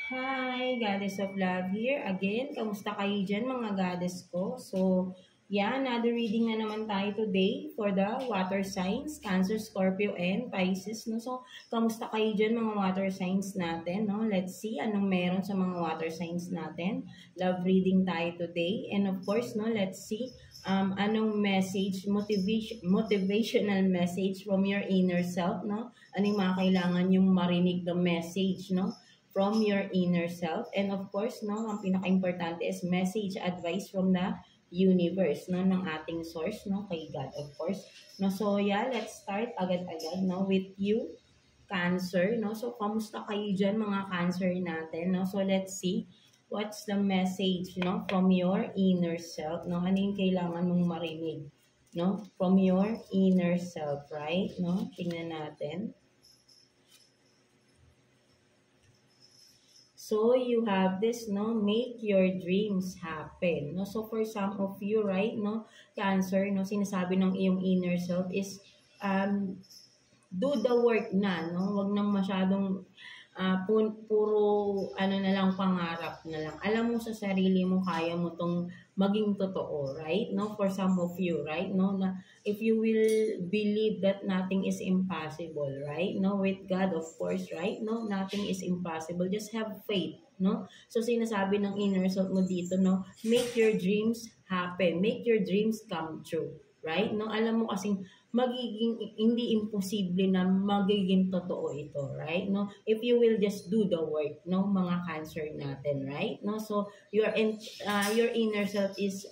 Hi, Goddess of Love here. Again, kamusta kayo dyan mga goddess ko? So, yeah, another reading na naman tayo today for the water signs, Cancer, Scorpio, and Pisces. No? So, kamusta kayo dyan mga water signs natin? No? Let's see anong meron sa mga water signs natin. Love reading tayo today. And of course, no, let's see anong message, motivational message from your inner self. No? Anong mga kailangan yung marinig the message, no? From your inner self. And of course, no, ang pinaka-importante is message advice from the universe, no, ng ating source, no, kay God, of course. No, so yeah, let's start agad-agad, no, with you, Cancer, no. So, kamusta kayo dyan, mga Cancer natin, no? So, let's see what's the message, no, from your inner self, no? Ano yung kailangan mong marinig, no, from your inner self, right? No, tingnan natin. So, you have this, no, make your dreams happen, no? So, for some of you, right, no, Cancer, no, sinasabi ng iyong inner self is, do the work na, no? Wag nang masyadong, puro, ano na lang, pangarap na lang. Alam mo sa sarili mo, kaya mo tong maging totoo, right? No, for some of you, right? No, na if you will believe that nothing is impossible, right? No, with God, of course, right? No, nothing is impossible. Just have faith, no? So, sinasabi ng inner self mo dito, no, make your dreams happen. Make your dreams come true, right? No, alam mo kasing magiging hindi imposible na magiging totoo ito, right? No, if you will just do the work, no, mga Cancer natin, right? No, so your inner self is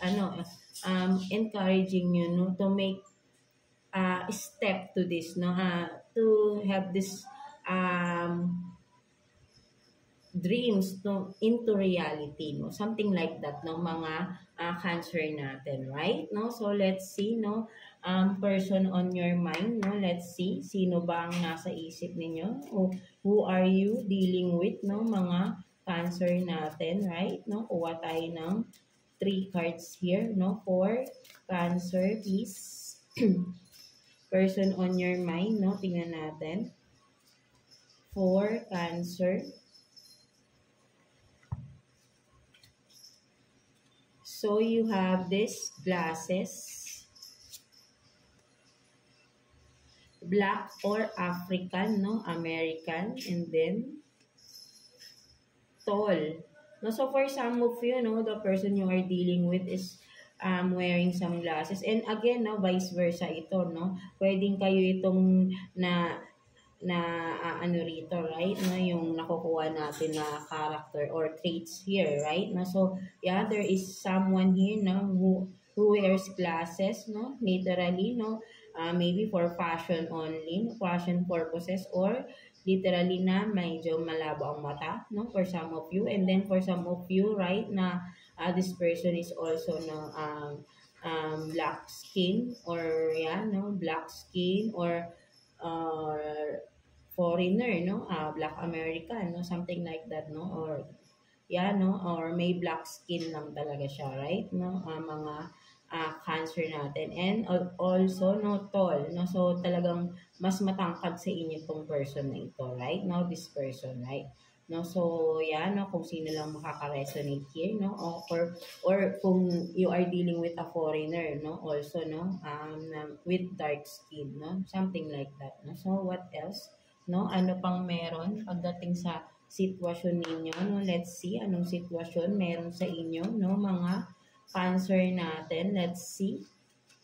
encouraging you, no, to make a step to this, no, to have this dreams to into reality, no, something like that, no, mga Cancer natin, right? No, so let's see, no, person on your mind, no, let's see sino ba ang nasa isip ninyo, o who are you dealing with, no, mga Cancer natin, right? No, kuha tayo ng 3 cards here, no, for Cancer, please. Person on your mind, no, tingnan natin for Cancer. So, you have this glasses, black or African, no, American, and then tall. No, so, for some of you, no, the person you are dealing with is wearing some glasses. And again, no, vice versa ito, no. Pwedeng kayo itong ano rito, right? No, yung nakukuha natin na character or traits here, right? No, so yeah, there is someone here, no, who wears glasses, no, literally, no, maybe for fashion only, fashion purposes, or literally na medyo malabo ang mata, no, for some of you. And then for some of you, right, na this person is also, no, black skin, or yeah, no, black skin, or foreigner, no, black American, no, something like that, no, or yeah, no, or may black skin lang talaga siya, right? No, mga Cancer natin. And also, no, tall, no, so talagang mas matangkad sa inyo tong person na ito, right? No, this person, right? No, so yeah, no, kung sino lang makaka-resonate here, no, or kung you are dealing with a foreigner, no, also, no, with dark skin, no, something like that, no. So what else, no, ano pang meron pagdating sa sitwasyon ninyo, no? Let's see anong sitwasyon meron sa inyo, no, mga Cancer natin. Let's see,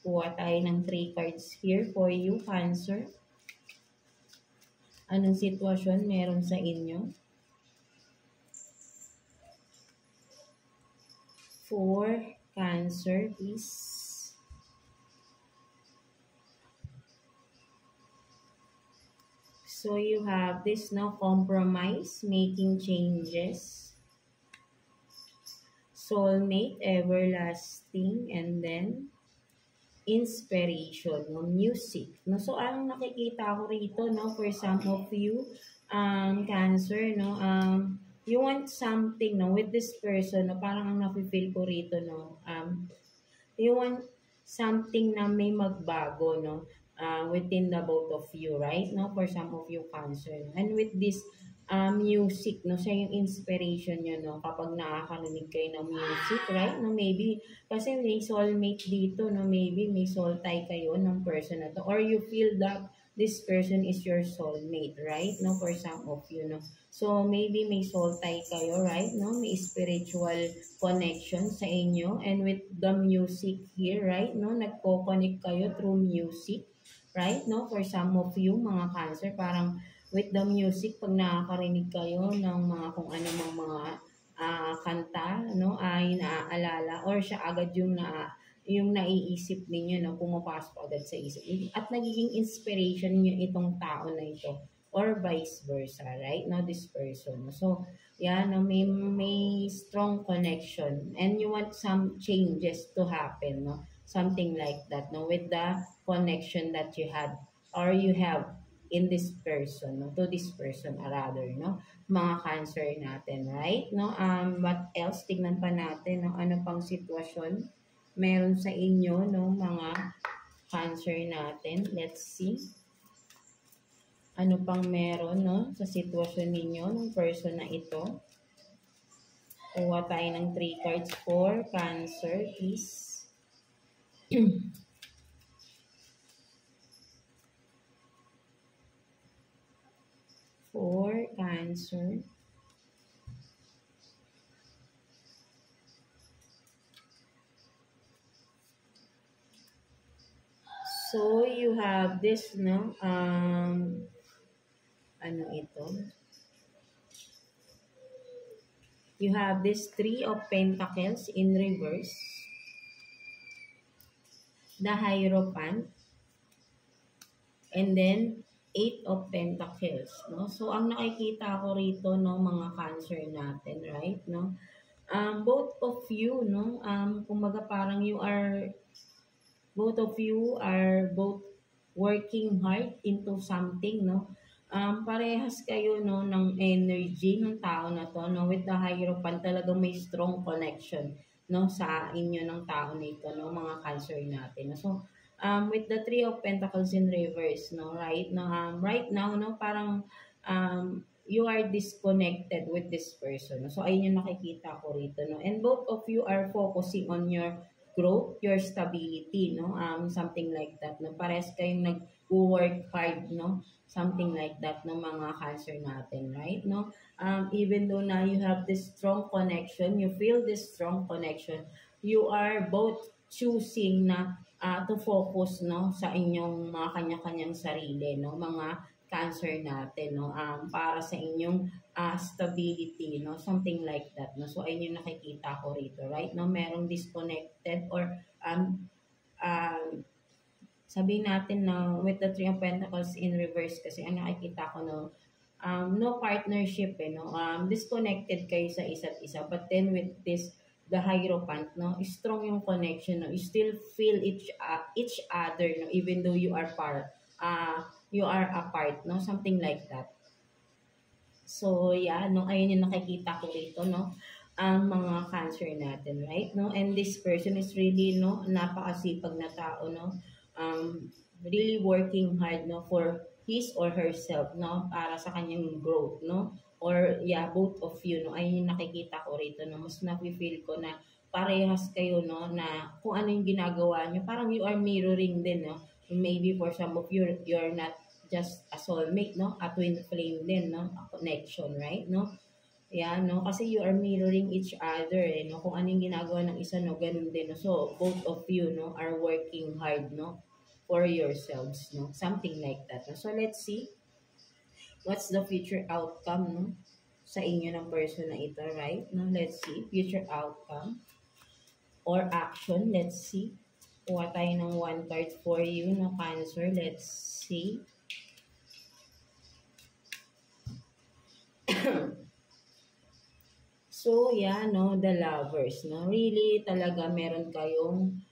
kuha tayo ng 3 cards here for you, Cancer. Anong sitwasyon meron sa inyo for Cancer, please? So, you have this, no, compromise, making changes, soulmate, everlasting, and then inspiration, no, music. No, so, ang nakikita ko rito, no, for some of you, Cancer, no, you want something, no, with this person, no, parang ang nafe-feel ko rito, no, you want something na may magbago, no, within the both of you, right? No, for some of you Cancer. And with this music, no? Siya yung inspiration nyo, no? Kapag nakakarinig kayo ng music, right? No, maybe, kasi may soulmate dito, no? Maybe may soul tie kayo ng person na to. Or you feel that this person is your soulmate, right? No, for some of you, no? So, maybe may soul tie kayo, right? No, may spiritual connection sa inyo. And with the music here, right? No, nagko-connect kayo through music, right? No, for some of you, mga Cancer, parang with the music, pag nakakarinig kayo ng mga kung ano mga kanta, no, ay naaalala or siya agad yung naiisip ninyo, no, pumapasok agad sa isip. At nagiging inspiration niyo itong tao na ito or vice versa, right? No, this person. So, no, may strong connection and you want some changes to happen, no? Something like that, no, with the connection that you had or you have in this person, no? To this person, rather, no? Mga Cancer natin, right? No? What else? Tignan pa natin, no? Ano pang sitwasyon meron sa inyo, no? Mga Cancer natin. Let's see. Ano pang meron, no? Sa sitwasyon ninyo, ng person na ito. Kuha tayo ng 3 cards for Cancer, please. For Cancer. So, you have this, no? Ano ito? You have this 3 of Pentacles in reverse. The Hierophant. And then, 8 of Pentacles, no? So, ang nakikita ko rito, no, mga Cancer natin, right, no? Both of you, no, kumbaga parang both of you are both working hard into something, no? Parehas kayo, no, ng energy ng tao na to, no? With the Hierophant, talagang may strong connection, no, sa inyo ng tao na ito, no, mga Cancer natin. So, with the 3 of Pentacles in reverse, no, right? No, right now, no, parang you are disconnected with this person. So, ayun yung nakikita ko rito, no? And both of you are focusing on your growth, your stability, no? Something like that, no? Pares kayong nag-work hard, no? Something like that, no, mga Cancer natin, right? No? Even though na you have this strong connection, you feel this strong connection, you are both choosing na to focus, no, sa inyong mga kanya-kanyang sarili, no, mga Cancer natin, no, para sa inyong stability, no, something like that, no. So ayun yung nakikita ko rito, right? No, merong disconnected or sabihin natin na with the 3 of Pentacles in reverse, kasi ang nakikita ko, no, no partnership, no, disconnected kayo sa isa't isa, but then with this the Hierophant, no, strong yung connection, no, you still feel each other, no, even though you are apart, no, something like that. So, no, ayun yung nakikita ko rito, no, ang mga Cancer natin, right, no, and this person is really, no, napakasipag na tao, no, really working hard, no, for his or herself, no, para sa kanyang growth, no, or both of you, no, ayun yung nakikita ko rito, no, mas nafe-feel ko na parehas kayo, no, na kung ano yung ginagawa nyo, parang you are mirroring din, no, maybe for some of you, you're not just a soulmate, no, a twin flame din, no, a connection, right, no, no, kasi you are mirroring each other, no, kung ano yung ginagawa ng isa, no, ganun din, no, so both of you, no, are working hard, no, for yourselves, no, something like that, no? So let's see what's the future outcome, no, sa inyo ng person na ito, right? No, let's see future outcome or action. Let's see. Kuha tayo ng 1 card for you, no, Cancer. Let's see. So, no, the Lovers, no, really talaga meron kayong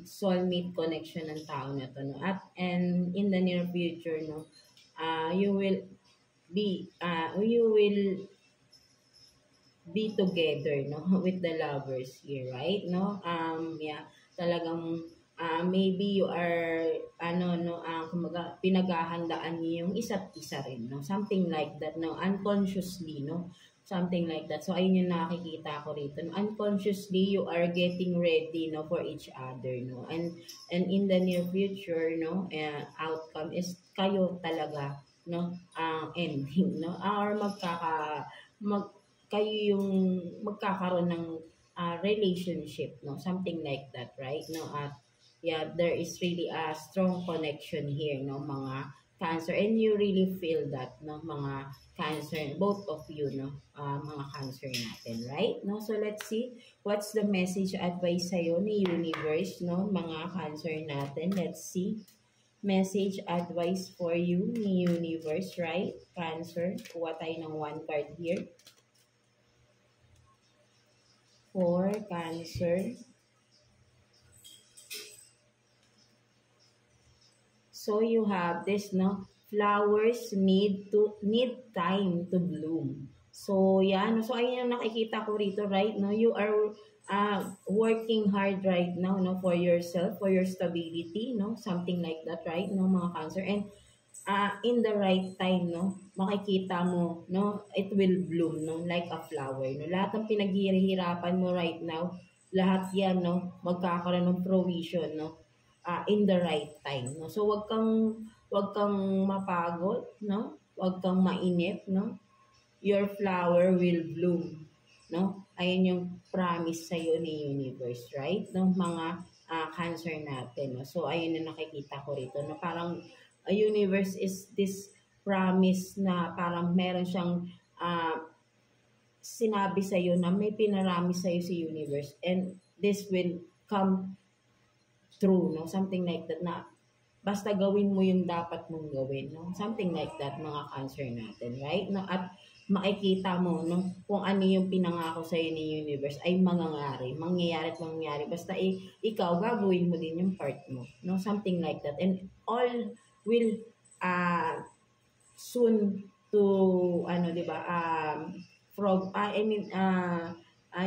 soulmate connection ng tao na to, no, and in the near future, no, you will be together, no, with the Lovers here, right, no, talagang maybe you are kumaga, pinaghahandaan niyo yung isa't isa rin, no? Something like that, no? Unconsciously, no? Something like that. So ayun yung nakikita ko rito. No? Unconsciously, you are getting ready, no, for each other, no? And in the near future, no, outcome is kayo talaga, no, ang ending, no? Or kayo yung magkakaroon ng relationship, no? Something like that, right? No, at yeah, there is really a strong connection here, no, mga Cancer, and you really feel that, no, mga Cancer, both of you, no, mga Cancer natin, right? No, so let's see what's the message advice sa'yo ni Universe, no, mga Cancer natin. Let's see message advice for you ni Universe, right? Cancer, kuha tayo ng one card here for Cancer. So you have this, no? Flowers need time to bloom. So yan, so ayun yung nakikita ko rito, right? No, you are working hard right now, no, for yourself, for your stability, no, something like that, right? No, mga Cancer, and in the right time, no, makikita mo, no, it will bloom, no, like a flower, no. Lahat ng pinaghihirapan mo right now, lahat yan, no, magkakaroon ng provision, no, in the right time, no. So wag kang mapagod, no? Wag kang mainip, no? Your flower will bloom, no? Ayun yung promise sa iyo ni Universe, right? No, mga Cancer natin, no. So ayun yung nakikita ko rito, no. Parang Universe is this promise na parang meron siyang sinabi sa iyo, na may pinaramis sa iyo si Universe, and this will come true, no? Something like that, na basta gawin mo yung dapat mong gawin, no? Something like that, mga Cancer natin, right? No? At makikita mo, no, kung ano yung pinangako sa iyo ni Universe ay mangyayari at mangyayari. Basta ikaw, gagawin mo din yung part mo, no? Something like that. And all will soon to, di ba,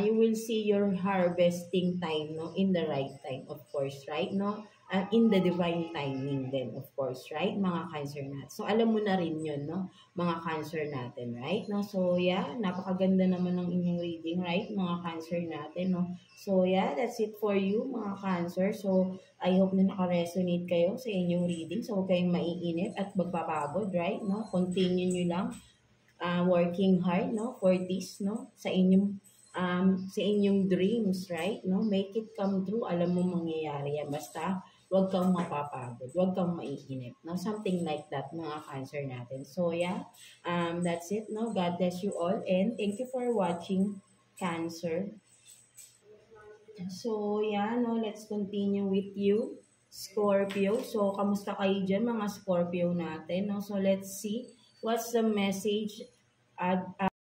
you will see your harvesting time, no, in the right time, of course, right, no, in the divine timing then, of course, right, mga Cancer natin. So alam mo na rin yun, no, mga Cancer natin, right, no. So yeah, napakaganda naman ng inyong reading, right, mga Cancer natin, no. So yeah, that's it for you, mga Cancer. So I hope na naka-resonate kayo sa inyong reading. So huwag kayong maiinip at magpapagod, right, no. Continue nyo lang working hard, no, for this, no, sa inyong dreams, right? No, make it come true. Alam mo mangyayari yan. Basta wag kang mapapagod, wag kang maiinip, no? Something like that, mga Cancer natin. So yeah, that's it, no? God bless you all, and thank you for watching, Cancer. So yeah, no, let's continue with you, Scorpio. So kamusta kayo dyan, mga Scorpio natin, no? So let's see what's the message